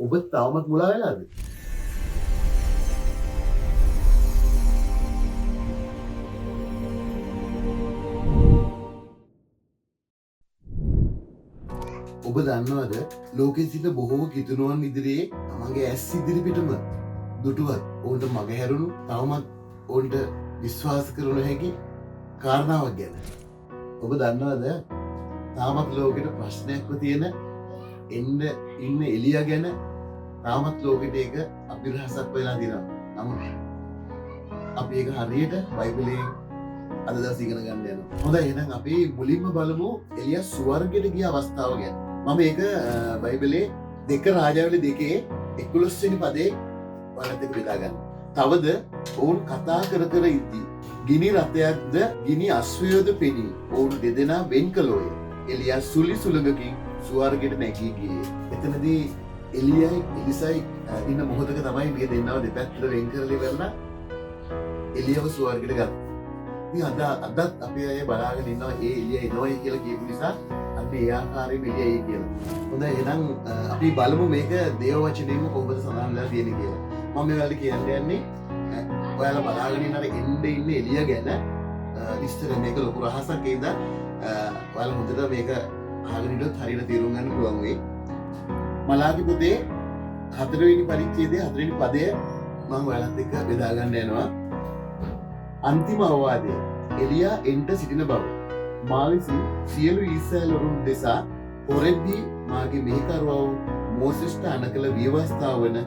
ඔබ තාමත් මුලා වෙලාද? ඔබ දන්නවද ලෝකෙ සිට බොහෝ කිතුනුවන් ඉදිරියේ තමන්ගේ ඇස් ඉදිරිපිටම දුටුවත් ඔවුන්ට මගහැරුණු තවමත් ඔවුන්ට විශ්වාස කරනු හැකි කාරණාවක් ගැන. ඔබ දන්නවද තාමත් ලෝකෙට ප්‍රශ්නයක්ව තියෙන එන්න ඉන්න එලියා ගැන තාමත් ලෝකෙට ඒක අභිරහසක් වෙලා තියෙනවා. නමුත් අපි ඒක හරියට බයිබලයෙන් අද දවසේ ඉගෙන ගන්න යනවා. හොඳයි එහෙනම් අපි මුලින්ම බලමු එලියා ස්වර්ගයට ගිය අවස්ථාව ගැන. මම ඒක බයිබලයේ 2 රාජාවලි 2 11 වෙනි පදේ ඔයාලට බෙදා ගන්න. තවද ඔවුන් කතා කර කර ඉද්දී ගිනි රථයක්ද ගිනි අශ්වයෝද පෙනී ඔවුන් දෙදෙනා වෙන් කළෝය. එලියා සුලි සුලඟකින් ස්වර්ගයට නැගී ගියේ. එතනදී එලියයි එලිසයි ඉන්න මොහොතක තමයි මේ දෙන්නව දෙපැත්තට වෙන් කරලා ඉවරලා එලියව ස්වර්ගයට ගත්තා. ඉතින් අදත් අපි අය බලාගෙන ඉන්නවා ඒ එලිය එනවයි කියලා කියපු නිසා අන්න ඒ ආකාරයෙන් එලිය එයි කියලා. හොඳයි එහෙනම් අපි බලමු මේක දේව වචනයෙන්ම කොහොමද සඳහන් වෙලා තියෙන්නේ කියලා. මම මේ ඔයාලට කියන්න යන්නේ ඔයාලා බලාගෙන ඉන්න අර එන්නේ ඉන්න එලිය ගැන විස්තර මේක ලොකු රහසක් ඒ ඉඳන් ඔයාලා හොඳට මේක අහගෙන ඉන්නොත් හරියට තේරුම් ගන්න පුළුවන් වෙයි. මලාකි පුතේ 4 වෙනි පරිච්ඡේදයේ 4 වෙනි පදය මම ඔයාලත් එක්ක බෙදා ගන්න යනවා. අන්තිම අවවාදය එලියා එන්ට සිටින බව මා විසින් සියලු ඊශ්‍රායල්වරුන් දෙසා හොරෙද්දී මාගේ මෙහෙකරුවා වූ මෝසෙස්ට අනකල ව්‍යවස්ථාව වන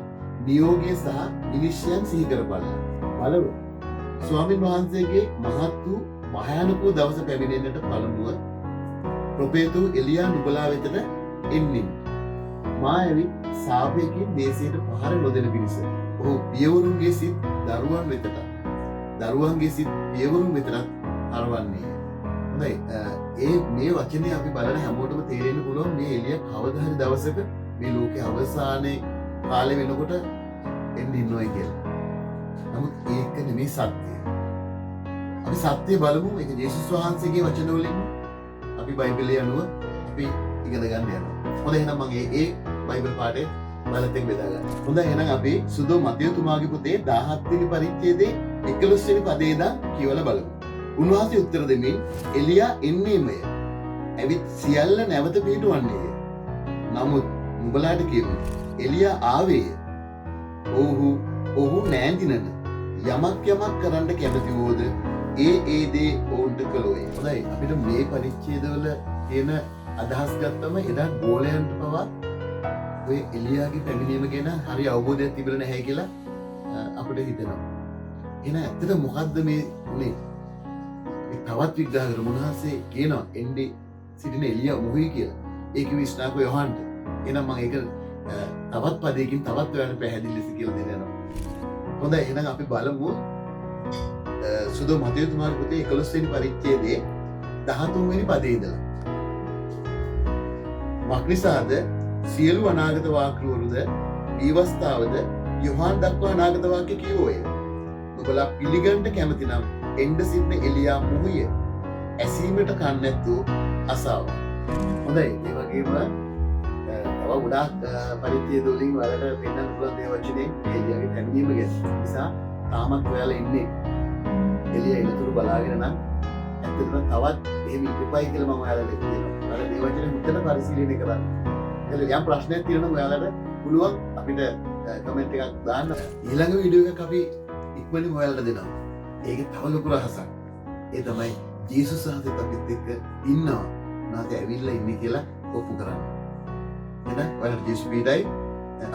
නියෝගය සහ විනිශ්චයන් සිහි කරපළා. බලව ස්වාමීන් වහන්සේගේ මහත් වූ භයානක වූ දවස පැමිණෙන්නට පළමුව ප්‍රොපේතු එලියා නුඹලා වෙතට එන්නේ. මා ඇවිත් සාපේකින් දේශයට පහර නොදෙන පිණිස ඔහු පියවරුන්ගේ සිත් දරුවන් වෙතට දරුවන්ගේ සිත් පියවරුන් වෙතට හරවන්නේ. හොඳයි මේ වචනේ අපි බලන හැමෝටම තේරෙන්න පුළුවන් මේ එළිය කවදා හරි දවසක මේ ලෝකේ අවසානයේ කාලෙ වෙනකොට එන්න ඉන්නවයි කියලා. නමුත් ඒක නෙමෙයි සත්‍යය. අපි සත්‍යය බලමු. ඒක යේසුස් වහන්සේගේ වචන වලින් අපි බයිබලය අනුව අපි ඉගෙන ගන්න යනවා. හොඳයි එහෙනම් මම ඒ බයිබල් පාඩේ ඔයාලත් එක්ක බෙදා ගන්න. හොඳයි එහෙනම් අපි සුදෝ මතයෝ තුමාගේ පුතේ 17 වෙනි පරිච්ඡේදයේ 11 වෙනි පදේ ඉඳන් කියවලා බලමු. උන්වහන්සේ උත්තර දෙමින් එලියා එන්නේමය. ඇවිත් සියල්ල නැවත පිටවන්නේය. නමුත් නුඹලාට කියමු එලියා ආවේය. ඔහු නෑඳිනන යමක් කරන්න කැමති වූද ඒ දේ ඔවුන්ට කළෝය. හොඳයි අපිට මේ පරිච්ඡේදවල තියෙන අදහස් ගත්තම එදා ගෝලයන්ට පවා ඔය එලියාගේ පැමිණීම ගැන හරි අවබෝධයක් තිබුණ නැහැ කියලා අපිට හිතෙනවා. එහෙනම් ඇත්තට මොකද්ද මේ උනේ? තවත් විග්‍රහ කරමු. උන්වහන්සේ කියනවා එන්නේ සිටින එලියා මොහොයි කියලා. ඒක විශ්නාක යොහන්ට. එහෙනම් මම ඒක තවත් පදයකින් තවත් ඔයාලට පැහැදිලි ලෙස කියලා දෙනවා. හොඳයි එහෙනම් අපි බලමු සුදෝ මතයෝ තුමාගේ පුතේ 11 වෙනි පරිච්ඡේදයේ 13 වෙනි පදේ ඉඳලා. මක්නිසාද සියලු අනාගත වාක්‍යවලද විවස්ථාවද යොහාන් දක්වා අනාගත වාක්‍ය කියවෝය. ඔබලා පිළිගන්න කැමති නම් එන්න සිටින එලියා මුහුය ඇසීමට කන් නැත්තෝ අසාව. හොඳයි ඒ වගේම තව ගොඩාක් පරිච්ඡේද වලින් ඔයාලට පෙන්නන්න පුළුවන් දේ වචනේ එලියාගේ පැමිණීම ගැන. නිසා තාමත් ඔයාලා ඉන්නේ එලියා එනතුරු බලාගෙන නම් ඇත්තටම තවත් එහෙම ඉපයි කියලා මම ඔයාලට කියනවා. ඔයාලා මේ වචනේ මුත්තට පරිශීලනය කරන්න. යම් ප්‍රශ්නයක් තියෙනවා ඔයාලට පුළුවන් අපිට කමෙන්ට් එකක් දාන්න. ඊළඟ වීඩියෝ එකක් අපි ඉක්මනින් ඔයාලට දෙනවා. ඒකේ තව ලොකු රහසක්. ඒ තමයි ජේසුස් වහන්සේත් අපිත් එක්ක ඉන්නවා. නැත්නම් ඇවිල්ලා ඉන්නේ කියලා ඔප්පු කරන්න. එහෙනම් ඔයාලට ජේසුස් පීඩයි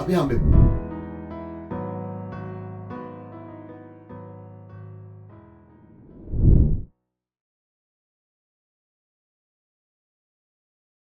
අපි හම්බෙමු.